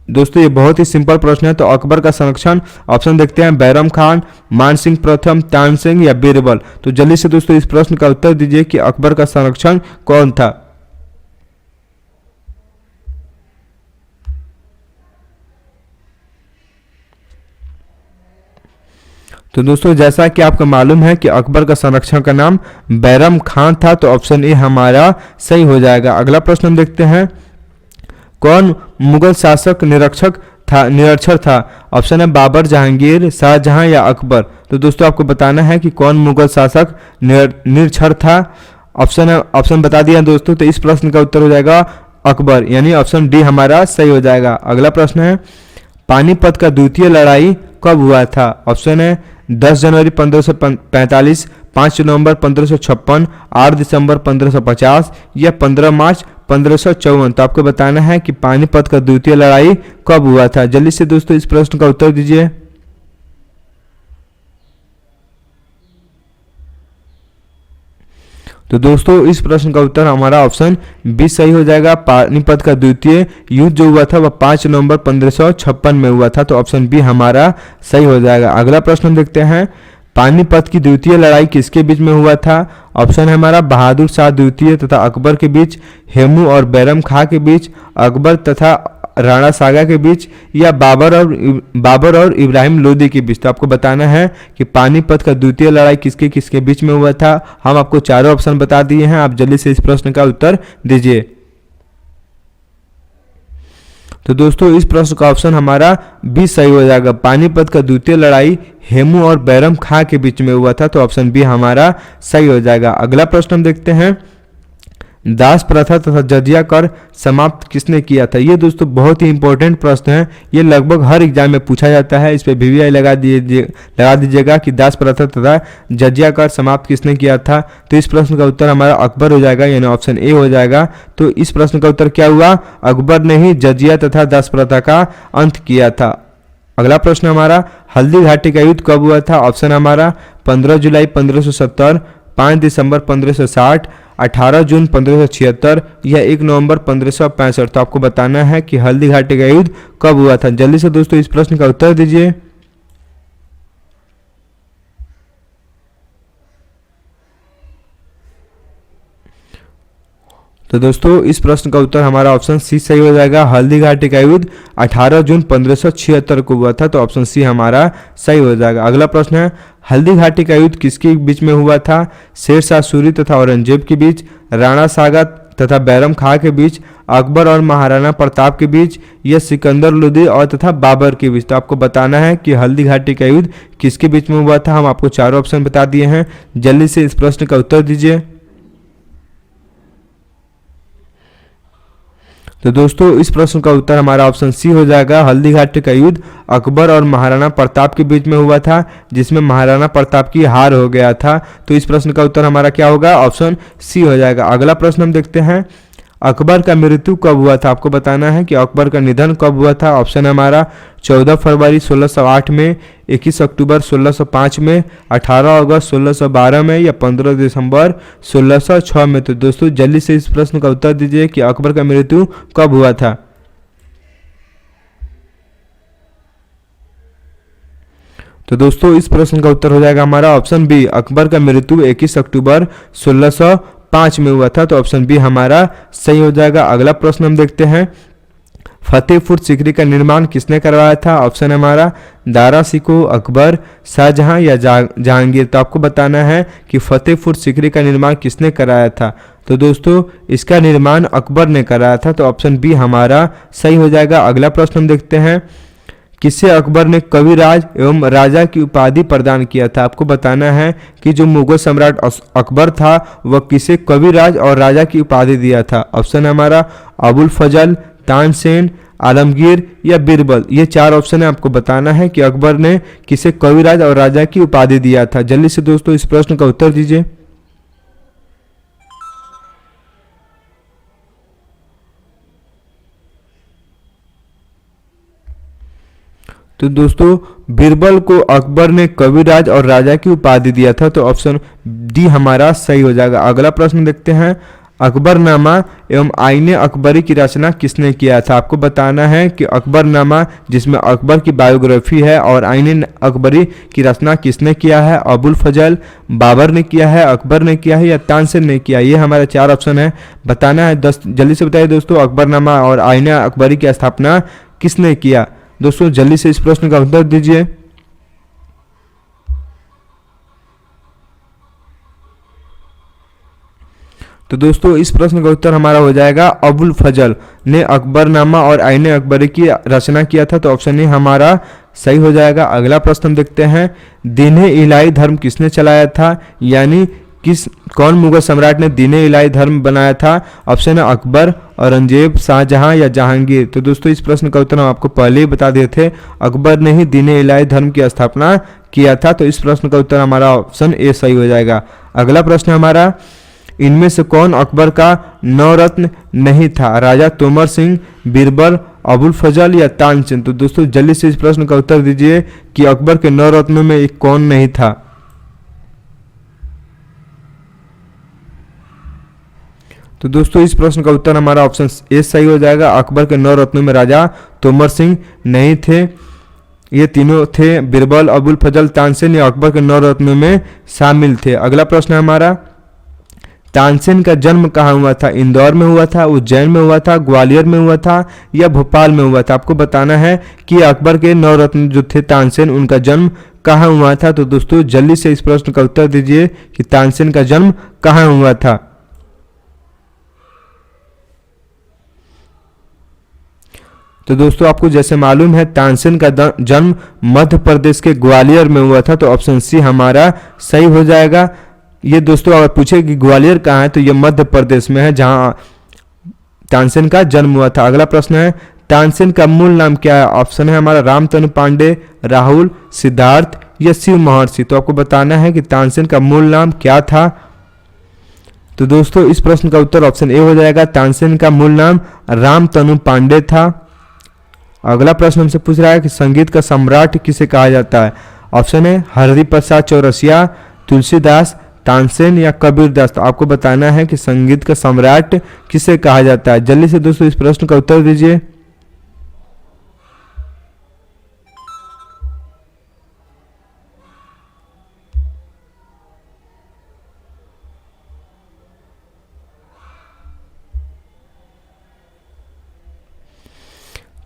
दोस्तों ये बहुत ही सिंपल प्रश्न है। तो अकबर का संरक्षण ऑप्शन देखते हैं, बैरम खान, मानसिंह प्रथम, तानसेन या बीरबल। तो जल्दी से दोस्तों इस प्रश्न का उत्तर दीजिए कि अकबर का संरक्षण कौन था। तो दोस्तों जैसा कि आपको मालूम है कि अकबर का संरक्षण का नाम बैरम खान था। तो ऑप्शन ए हमारा सही हो जाएगा। अगला प्रश्न हम देखते हैं, कौन मुगल शासक निरक्षर था? ऑप्शन है बाबर, जहांगीर, शाहजहां या अकबर। तो दोस्तों आपको बताना है कि कौन मुगल शासक निरक्षर था। ऑप्शन बता दिया दोस्तों। तो इस प्रश्न का उत्तर हो जाएगा अकबर, यानी ऑप्शन डी हमारा सही हो जाएगा। अगला प्रश्न है, पानीपत का द्वितीय लड़ाई कब हुआ था? ऑप्शन है 10 जनवरी 1545, 5 नवंबर 1556, 8 दिसंबर 1550 या 15 मार्च 1554। तो आपको बताना है कि पानीपत का द्वितीय लड़ाई कब हुआ था। जल्दी से दोस्तों इस प्रश्न का उत्तर दीजिए। तो दोस्तों इस प्रश्न का उत्तर हमारा ऑप्शन बी सही हो जाएगा। पानीपत का द्वितीय युद्ध जो हुआ था वह 5 नवंबर 1556 में हुआ था। तो ऑप्शन बी हमारा सही हो जाएगा। अगला प्रश्न हम देखते हैं, पानीपत की द्वितीय लड़ाई किसके बीच में हुआ था? ऑप्शन है हमारा बहादुर शाह द्वितीय तथा अकबर के बीच, हेमू और बैरम खां के बीच, अकबर तथा राणा सागा के बीच या बाबर और इब्राहिम लोदी के बीच। तो आपको बताना है कि पानीपत का द्वितीय लड़ाई किसके किसके बीच में हुआ था। हम आपको चारों ऑप्शन बता दिए हैं, आप जल्दी से इस प्रश्न का उत्तर दीजिए। तो दोस्तों इस प्रश्न का ऑप्शन हमारा बी सही हो जाएगा। पानीपत का द्वितीय लड़ाई हेमू और बैरम खां के बीच में हुआ था। तो ऑप्शन बी हमारा सही हो जाएगा। अगला प्रश्न हम देखते हैं, दास प्रथा तथा जजिया कर समाप्त किसने किया था? ये दोस्तों बहुत ही इंपॉर्टेंट प्रश्न है। ये लगभग हर एग्जाम में पूछा जाता है। इस पे वीवीआई लगा दीजिएगा कि दास प्रथा तथा जजिया कर समाप्त किसने किया था। तो इस प्रश्न का उत्तर हमारा अकबर हो जाएगा, यानी ऑप्शन ए हो जाएगा। तो इस प्रश्न का उत्तर क्या हुआ? अकबर ने ही जजिया तथा दास प्रथा का अंत किया था। अगला प्रश्न हमारा, हल्दी घाटी का युद्ध कब हुआ था? ऑप्शन हमारा 15 जुलाई 1570, 5 दिसंबर 1560, 18 जून 1576 या 1 नवंबर 1565। तो आपको बताना है कि हल्दी घाटी का युद्ध कब हुआ था। जल्दी से दोस्तों इस प्रश्न का उत्तर दीजिए। तो दोस्तों इस प्रश्न का उत्तर हमारा ऑप्शन सी सही हो जाएगा। हल्दी घाटी का युद्ध 18 जून 1576 को हुआ था, तो ऑप्शन सी हमारा सही हो जाएगा। अगला प्रश्न है, हल्दी घाटी का युद्ध किसके बीच में हुआ था? शेरशाह सूरी तथा औरंगजेब के बीच, राणा सागा तथा बैरम खां के बीच, अकबर और महाराणा प्रताप के बीच, या सिकंदर लोदी और तथा बाबर के बीच। तो आपको बताना है कि हल्दी घाटी का युद्ध किसके बीच में हुआ था। हम आपको चारों ऑप्शन बता दिए हैं, जल्दी से इस प्रश्न का उत्तर दीजिए। तो दोस्तों इस प्रश्न का उत्तर हमारा ऑप्शन सी हो जाएगा। हल्दी घाटी का युद्ध अकबर और महाराणा प्रताप के बीच में हुआ था, जिसमें महाराणा प्रताप की हार हो गया था। तो इस प्रश्न का उत्तर हमारा क्या होगा? ऑप्शन सी हो जाएगा। अगला प्रश्न हम देखते हैं, अकबर का मृत्यु कब हुआ था? आपको बताना है कि अकबर का निधन कब हुआ था। ऑप्शन है हमारा 14 फरवरी 1608 में, 21 अक्टूबर 1605 में, 18 अगस्त 1612 में, या 15 दिसंबर 1606 में। तो दोस्तों जल्दी से इस प्रश्न का उत्तर दीजिए कि अकबर का मृत्यु कब हुआ था। तो दोस्तों इस प्रश्न का उत्तर हो जाएगा हमारा ऑप्शन बी। अकबर का मृत्यु 21 अक्टूबर 1605 में हुआ था, तो ऑप्शन बी हमारा सही हो जाएगा। अगला प्रश्न हम देखते हैं, फतेहपुर सीकरी का निर्माण किसने करवाया था? ऑप्शन है हमारा दारा शिकोह, अकबर, शाहजहां या जहांगीर। तो आपको बताना है कि फतेहपुर सीकरी का निर्माण किसने कराया था। तो दोस्तों इसका निर्माण अकबर ने कराया था, तो ऑप्शन बी हमारा सही हो जाएगा। अगला प्रश्न हम देखते हैं, किसे अकबर ने कविराज एवं राजा की उपाधि प्रदान किया था? आपको बताना है कि जो मुगल सम्राट अकबर था वह किसे कविराज और राजा की उपाधि दिया था। ऑप्शन है हमारा अबुल फजल, तानसेन, आलमगीर या बीरबल। ये चार ऑप्शन है, आपको बताना है कि अकबर ने किसे कविराज और राजा की उपाधि दिया था। जल्दी से दोस्तों इस प्रश्न का उत्तर दीजिए। तो दोस्तों बीरबल को अकबर ने कविराज और राजा की उपाधि दिया था, तो ऑप्शन डी हमारा सही हो जाएगा। अगला प्रश्न देखते हैं, अकबरनामा एवं आईने अकबरी की रचना किसने किया था? आपको बताना है कि अकबरनामा जिसमें अकबर की बायोग्राफी है और आईने अकबरी की रचना किसने किया है? अबुल फजल, बाबर ने किया है, अकबर ने किया है या तानसेन ने किया? ये हमारे चार ऑप्शन है, बताना है। जल्दी से बताइए दोस्तों, अकबरनामा और आईने अकबरी की स्थापना किसने किया? दोस्तों जल्दी से इस प्रश्न का उत्तर दीजिए। तो दोस्तों इस प्रश्न का उत्तर हमारा हो जाएगा अबुल फजल ने अकबरनामा और आईने अकबरी की रचना किया था, तो ऑप्शन ए हमारा सही हो जाएगा। अगला प्रश्न हम देखते हैं, दीन-ए इलाही धर्म किसने चलाया था? यानी कौन मुगल सम्राट ने दीन-ए इलाही धर्म बनाया था? ऑप्शन है अकबर, औरंगजेब, शाहजहां या जहांगीर। तो दोस्तों इस प्रश्न का उत्तर हम आपको पहले ही बता दिए थे, अकबर ने ही दीन-ए इलाही धर्म की स्थापना किया था। तो इस प्रश्न का उत्तर हमारा ऑप्शन ए सही हो जाएगा। अगला प्रश्न हमारा, इनमें से कौन अकबर का नवरत्न नहीं था? राजा तोमर सिंह, बीरबल, अबुल फजल या तानसेन। तो दोस्तों जल्दी से इस प्रश्न का उत्तर दीजिए कि अकबर के नवरत्नों में एक कौन नहीं था। तो दोस्तों इस प्रश्न का उत्तर हमारा ऑप्शन ए सही हो जाएगा। अकबर के नवरत्नों में राजा तोमर सिंह नहीं थे, ये तीनों थे बीरबल, अबुल फजल, तानसेन, या अकबर के नवरत्नों में शामिल थे। अगला प्रश्न है हमारा, तानसेन का जन्म कहाँ हुआ था? इंदौर में हुआ था, उज्जैन में हुआ था, ग्वालियर में हुआ था या भोपाल में हुआ था? आपको बताना है कि अकबर के नवरत्न जो थे तानसेन, उनका जन्म कहाँ हुआ था। तो दोस्तों जल्दी से इस प्रश्न का उत्तर दीजिए कि तानसेन का जन्म कहाँ हुआ था। तो दोस्तों आपको जैसे मालूम है तानसेन का जन्म मध्य प्रदेश के ग्वालियर में हुआ था, तो ऑप्शन सी हमारा सही हो जाएगा। ये दोस्तों अगर पूछे कि ग्वालियर कहाँ है, तो ये मध्य प्रदेश में है जहाँ तानसेन का जन्म हुआ था। अगला प्रश्न है, तानसेन का मूल नाम क्या है? ऑप्शन है हमारा रामतनु पांडे, राहुल, सिद्धार्थ या शिव महर्षि। तो आपको बताना है कि तानसेन का मूल नाम क्या था। तो दोस्तों इस प्रश्न का उत्तर ऑप्शन ए हो जाएगा, तानसेन का मूल नाम रामतनु पांडे था। अगला प्रश्न हमसे पूछ रहा है कि संगीत का सम्राट किसे कहा जाता है? ऑप्शन है हरि प्रसाद चौरसिया, तुलसीदास, तानसेन या कबीरदास। तो आपको बताना है कि संगीत का सम्राट किसे कहा जाता है। जल्दी से दोस्तों इस प्रश्न का उत्तर दीजिए।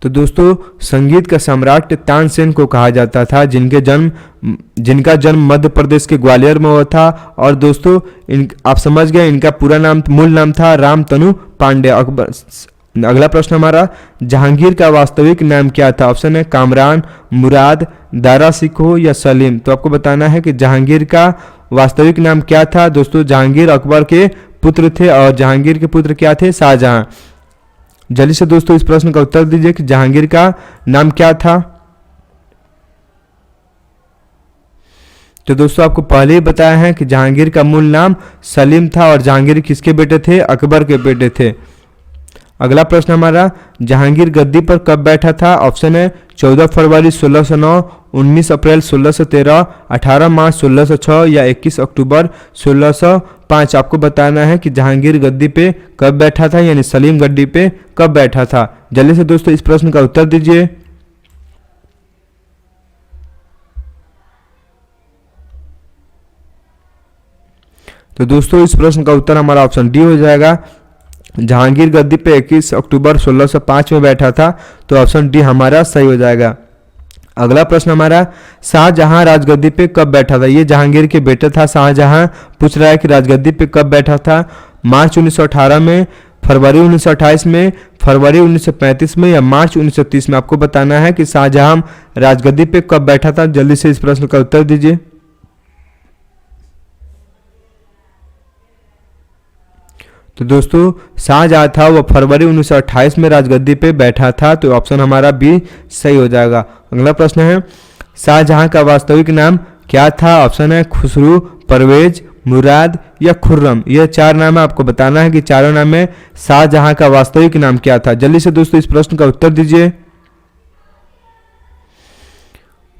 तो दोस्तों संगीत का सम्राट तानसेन को कहा जाता था, जिनका जन्म मध्य प्रदेश के ग्वालियर में हुआ था। और दोस्तों आप समझ गए, इनका पूरा नाम, मूल नाम था रामतनु पांडे। अगला प्रश्न हमारा, जहांगीर का वास्तविक नाम क्या था? ऑप्शन है कामरान, मुराद, दारा सिकोह या सलीम। तो आपको बताना है कि जहांगीर का वास्तविक नाम क्या था। दोस्तों जहांगीर अकबर के पुत्र थे और जहांगीर के पुत्र क्या थे? शाहजहां। जल्दी से दोस्तों इस प्रश्न का उत्तर दीजिए कि जहांगीर का नाम क्या था। तो दोस्तों आपको पहले ही बताया है कि जहांगीर का मूल नाम सलीम था और जहांगीर किसके बेटे थे? अकबर के बेटे थे। अगला प्रश्न हमारा, जहांगीर गद्दी पर कब बैठा था? ऑप्शन है 14 फरवरी 1609, 19 अप्रैल 1613, 18 मार्च 1606 या 21 अक्टूबर 1605। आपको बताना है कि जहांगीर गद्दी पे कब बैठा था, यानी सलीम गद्दी पे कब बैठा था। जल्दी से दोस्तों इस प्रश्न का उत्तर दीजिए। तो दोस्तों इस प्रश्न का उत्तर हमारा ऑप्शन डी हो जाएगा। जहांगीर गद्दी पे 21 अक्टूबर 1605 में बैठा था, तो ऑप्शन डी हमारा सही हो जाएगा। अगला प्रश्न हमारा, शाहजहां राजगद्दी पे कब बैठा था? ये जहांगीर के बेटे था शाहजहां। पूछ रहा है कि राजगद्दी पे कब बैठा था? मार्च 1918 में, फरवरी 1928 में, फरवरी 1935 में या मार्च 1930 में। आपको बताना है कि शाहजहां राजगद्दी पे कब बैठा था। जल्दी से इस प्रश्न का उत्तर दीजिए। तो दोस्तों शाहजहां था वो फरवरी 1928 में राजगद्दी पे बैठा था, तो ऑप्शन हमारा बी सही हो जाएगा। अगला प्रश्न है, शाहजहां का वास्तविक नाम क्या था? ऑप्शन है खुसरू, परवेज, मुराद या खुर्रम। ये चार नाम है, आपको बताना है कि चारों नाम में शाहजहां का वास्तविक नाम क्या था। जल्दी से दोस्तों इस प्रश्न का उत्तर दीजिए।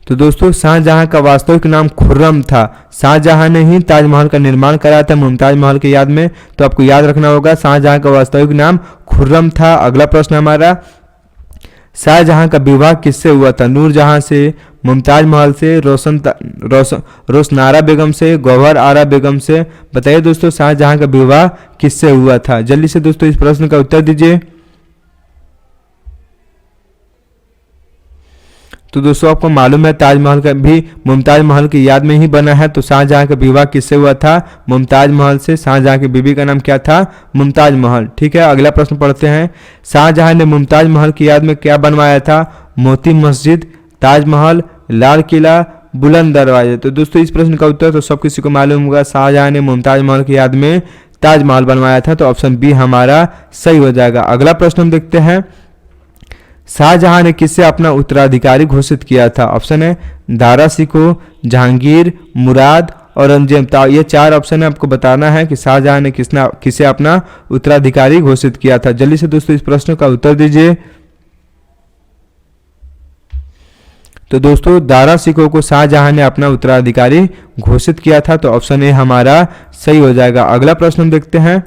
तो दोस्तों शाहजहां का वास्तविक नाम खुर्रम था। शाहजहां ने ही ताजमहल का निर्माण कराया था मुमताज महल के याद में, तो आपको याद रखना होगा शाहजहां का वास्तविक नाम खुर्रम था। अगला प्रश्न हमारा, शाहजहां का विवाह किससे हुआ था? नूरजहां से, मुमताज महल से, रोशनारा बेगम से, गौहर आरा बेगम से। बताइए दोस्तों शाहजहां का विवाह किससे हुआ था। जल्दी से दोस्तों इस प्रश्न का उत्तर दीजिए। तो दोस्तों आपको मालूम है ताजमहल का भी मुमताज महल की याद में ही बना है, तो शाहजहां का विवाह किससे हुआ था? मुमताज महल से। शाहजहां की बीबी का नाम क्या था? मुमताज महल। ठीक है, अगला प्रश्न पढ़ते हैं। शाहजहां ने मुमताज महल की याद में क्या बनवाया था? मोती मस्जिद, ताजमहल, लाल किला, बुलंद दरवाजे। तो दोस्तों इस प्रश्न का उत्तर तो सब किसी को मालूम होगा, शाहजहां ने मुमताज महल की याद में ताजमहल बनवाया था, तो ऑप्शन बी हमारा सही हो जाएगा। अगला प्रश्न हम देखते हैं, शाहजहां ने किससे अपना उत्तराधिकारी घोषित किया था? ऑप्शन है दारा सिकोह, जहांगीर, मुराद, औरंगजेब। ये चार ऑप्शन है, आपको बताना है कि शाहजहां ने किसे अपना उत्तराधिकारी घोषित किया था। जल्दी से दोस्तों इस प्रश्न का उत्तर दीजिए। तो दोस्तों दारा सिकोह को शाहजहां ने अपना उत्तराधिकारी घोषित किया था, तो ऑप्शन ए हमारा सही हो जाएगा। अगला प्रश्न हम देखते हैं,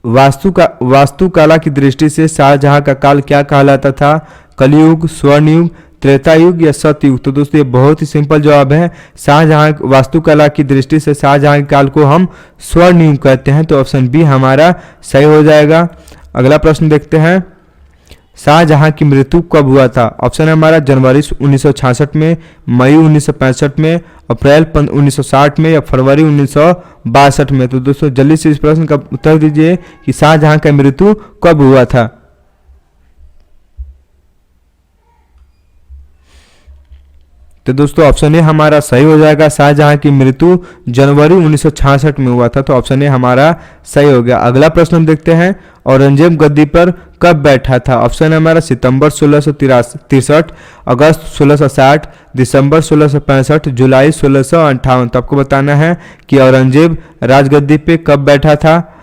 वास्तुकला की दृष्टि से शाहजहां का काल क्या कहलाता था? कलयुग, स्वर्णयुग, त्रेता युग या सतयुग। तो दोस्तों ये बहुत ही सिंपल जवाब है। शाहजहां वास्तुकला की दृष्टि से शाहजहां के काल को हम स्वर्णयुग कहते हैं, तो ऑप्शन बी हमारा सही हो जाएगा। अगला प्रश्न देखते हैं, शाहजहां की मृत्यु कब हुआ था? ऑप्शन है हमारा जनवरी 1966 में, मई 1965 में, अप्रैल 1960 में या फरवरी 1962 में। तो दोस्तों जल्दी से इस प्रश्न का उत्तर दीजिए कि शाहजहां का मृत्यु कब हुआ था। तो दोस्तों ऑप्शन ए हमारा सही हो जाएगा। शाहजहां की मृत्यु जनवरी 1966 में हुआ था, तो ऑप्शन ए हमारा सही हो गया। अगला प्रश्न हम देखते हैं, औरंगजेब गद्दी पर कब बैठा था? ऑप्शन है हमारा सितंबर 1663, अगस्त 1660, दिसंबर 1665, जुलाई 1658। तो आपको बताना है कि औरंगजेब राजगद्दी पे कब बैठा था।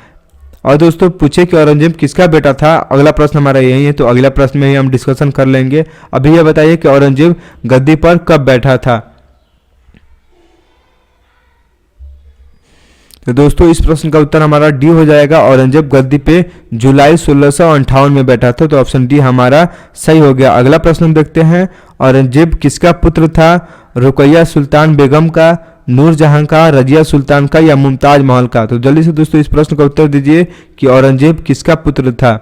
और दोस्तों पूछे कि औरंगजेब किसका बेटा था, अगला प्रश्न हमारा यही है, तो अगला प्रश्न में ही हम डिस्कशन कर लेंगे। अभी ये बताइए कि औरंगजेब गद्दी पर कब बैठा था। तो दोस्तों इस प्रश्न का उत्तर हमारा डी हो जाएगा। औरंगजेब गद्दी पे जुलाई 1658 में बैठा था, तो ऑप्शन डी हमारा सही हो गया। अगला प्रश्न हम देखते हैं, औरंगजेब किसका पुत्र था? रुकैया सुल्तान बेगम का, नूरजहां का, रजिया सुल्तान का या मुमताज महल का। तो जल्दी से दोस्तों इस प्रश्न का उत्तर दीजिए कि औरंगजेब किसका पुत्र था।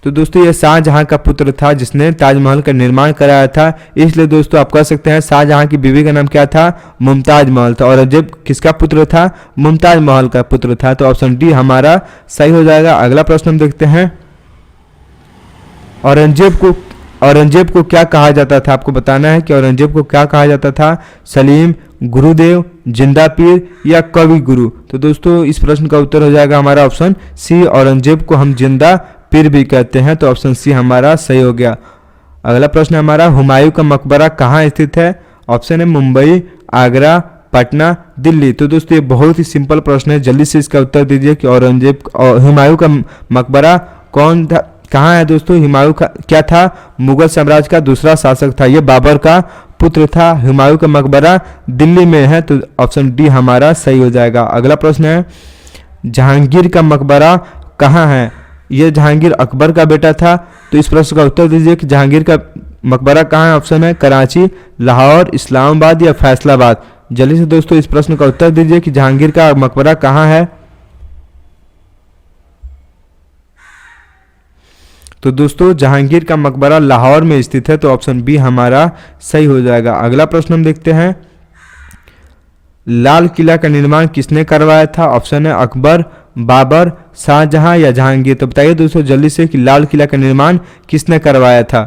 तो दोस्तों ये शाहजहां का पुत्र था जिसने ताजमहल का निर्माण कराया था, इसलिए दोस्तों आप कह सकते हैं शाहजहां की बीवी का नाम क्या था, मुमताज महल था। औरंगजेब किसका पुत्र था, मुमताज महल का पुत्र था। तो ऑप्शन डी हमारा सही हो जाएगा। अगला प्रश्न हम देखते हैं, औरंगजेब को क्या कहा जाता था, आपको बताना है कि औरंगजेब को क्या कहा जाता था, सलीम, गुरुदेव, जिंदा पीर या कवि गुरु। तो दोस्तों इस प्रश्न का उत्तर हो जाएगा हमारा ऑप्शन सी, औरंगजेब को हम जिंदा पीर भी कहते हैं। तो ऑप्शन सी हमारा सही हो गया। अगला प्रश्न हमारा, हुमायूं का मकबरा कहाँ स्थित है। ऑप्शन है मुंबई, आगरा, पटना, दिल्ली। तो दोस्तों ये बहुत ही सिंपल प्रश्न है, जल्दी से इसका उत्तर दीजिए कि हुमायूं का मकबरा कौन था, कहाँ है। दोस्तों हुमायूं का क्या था, मुगल साम्राज्य का दूसरा शासक था, ये बाबर का पुत्र था। हुमायूं का मकबरा दिल्ली में है। तो ऑप्शन डी हमारा सही हो जाएगा। अगला प्रश्न है, जहांगीर का मकबरा कहाँ है। ये जहांगीर अकबर का बेटा था। तो इस प्रश्न का उत्तर दीजिए कि जहांगीर का मकबरा कहाँ है। ऑप्शन है कराची, लाहौर, इस्लामाबाद या फैसलाबाद। जल्दी से दोस्तों इस प्रश्न का उत्तर दीजिए कि जहांगीर का मकबरा कहाँ है। तो दोस्तों जहांगीर का मकबरा लाहौर में स्थित है। तो ऑप्शन बी हमारा सही हो जाएगा। अगला प्रश्न हम देखते हैं, लाल किला का निर्माण किसने करवाया था। ऑप्शन है अकबर, बाबर, शाहजहां या जहांगीर। तो बताइए दोस्तों जल्दी से कि लाल किला का निर्माण किसने करवाया था।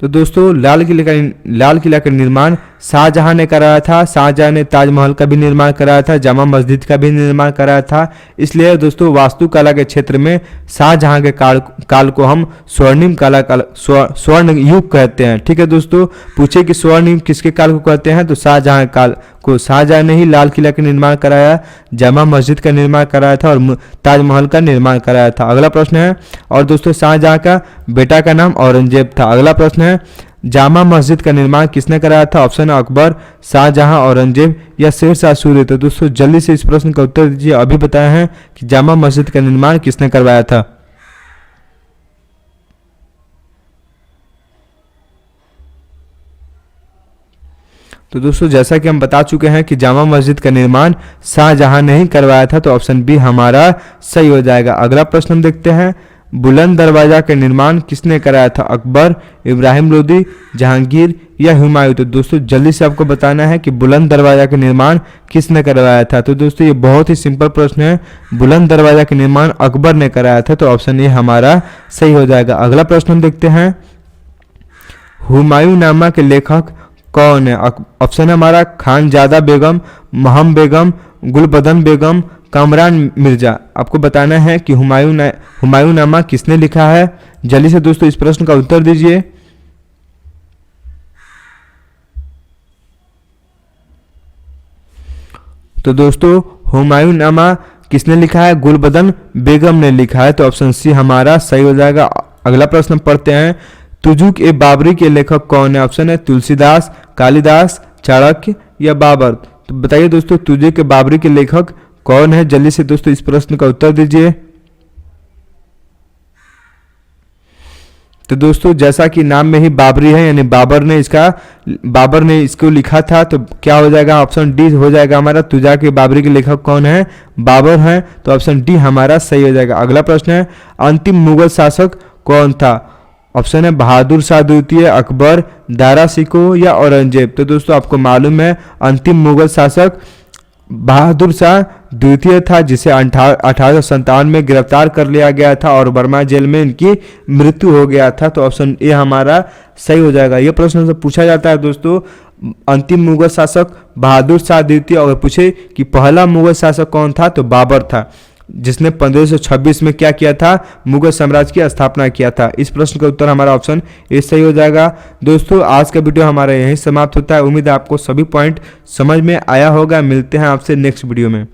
तो दोस्तों लाल किला का निर्माण शाहजहां ने कराया था। शाहजहां ने ताजमहल का भी निर्माण कराया था, जामा मस्जिद का भी निर्माण कराया था। इसलिए दोस्तों वास्तुकला के क्षेत्र में शाहजहां के काल को हम स्वर्णिम स्वर्ण युग कहते हैं। ठीक है दोस्तों, पूछे कि स्वर्ण युग किसके काल को कहते हैं, तो शाहजहां काल को। शाहजहां ने ही लाल किला का निर्माण कराया, जामा मस्जिद का निर्माण कराया था और ताजमहल का निर्माण कराया था। अगला प्रश्न है, और दोस्तों शाहजहां का बेटा का नाम औरंगजेब था। अगला प्रश्न है, जामा मस्जिद का निर्माण किसने कराया था। ऑप्शन है अकबर, शाहजहां, औरंगजेब या शेरशाह सूरी। तो दोस्तों जल्दी से इस प्रश्न का उत्तर दीजिए। अभी बताया है कि जामा मस्जिद का निर्माण किसने करवाया था। तो दोस्तों जैसा कि हम बता चुके हैं कि जामा मस्जिद का निर्माण शाहजहां ने ही करवाया था। तो ऑप्शन बी हमारा सही हो जाएगा। अगला प्रश्न हम देखते हैं, बुलंद दरवाजा का निर्माण किसने कराया था। अकबर, इब्राहिम लोदी, जहांगीर या हुमायूं। तो दोस्तों जल्दी से आपको बताना है कि बुलंद दरवाजा का निर्माण किसने करवाया था। तो दोस्तों ये बहुत ही सिंपल प्रश्न है, बुलंद दरवाजा का निर्माण अकबर ने कराया था। तो ऑप्शन ए हमारा सही हो जाएगा। अगला प्रश्न हम देखते हैं, हुमायूं नामा के लेखक कौन है। ऑप्शन है हमारा खानजादा बेगम, महम बेगम, गुलबदन बेगम, कामरान मिर्जा। आपको बताना है कि हुमायूं नामा किसने लिखा है। जल्दी से दोस्तों इस प्रश्न का उत्तर दीजिए। तो दोस्तों हुमायूं नामा किसने लिखा है, गुलबदन बेगम ने लिखा है। तो ऑप्शन सी हमारा सही हो जाएगा। अगला प्रश्न पढ़ते हैं, तुजुक ए बाबरी के लेखक कौन है। ऑप्शन है तुलसीदास, कालिदास, चाणक्य या बाबर। तो बताइए दोस्तों तुजुक ए बाबरी के लेखक कौन है। जल्दी से दोस्तों इस प्रश्न का उत्तर दीजिए। तो दोस्तों जैसा कि नाम में ही बाबरी है, यानी बाबर ने इसको लिखा था। तो क्या हो जाएगा, ऑप्शन डी हो जाएगा हमारा। तुजुक ए बाबरी के लेखक कौन है, बाबर हैं। तो ऑप्शन डी हमारा सही हो जाएगा। अगला प्रश्न है, अंतिम मुगल शासक कौन था। ऑप्शन है बहादुर शाह द्वितीय, अकबर, दारा शिकोह या औरंगजेब। तो दोस्तों आपको मालूम है अंतिम मुगल शासक बहादुर शाह द्वितीय था, जिसे 1857 में गिरफ्तार कर लिया गया था और बर्मा जेल में इनकी मृत्यु हो गया था। तो ऑप्शन ए हमारा सही हो जाएगा। यह प्रश्न से पूछा जाता है दोस्तों, अंतिम मुगल शासक बहादुर शाह द्वितीय। और पूछे कि पहला मुगल शासक कौन था, तो बाबर था, जिसने 1526 में क्या किया था, मुगल साम्राज्य की स्थापना किया था। इस प्रश्न का उत्तर हमारा ऑप्शन ए सही हो जाएगा। दोस्तों आज का वीडियो हमारा यहीं समाप्त होता है। उम्मीद है आपको सभी पॉइंट समझ में आया होगा। मिलते हैं आपसे नेक्स्ट वीडियो में।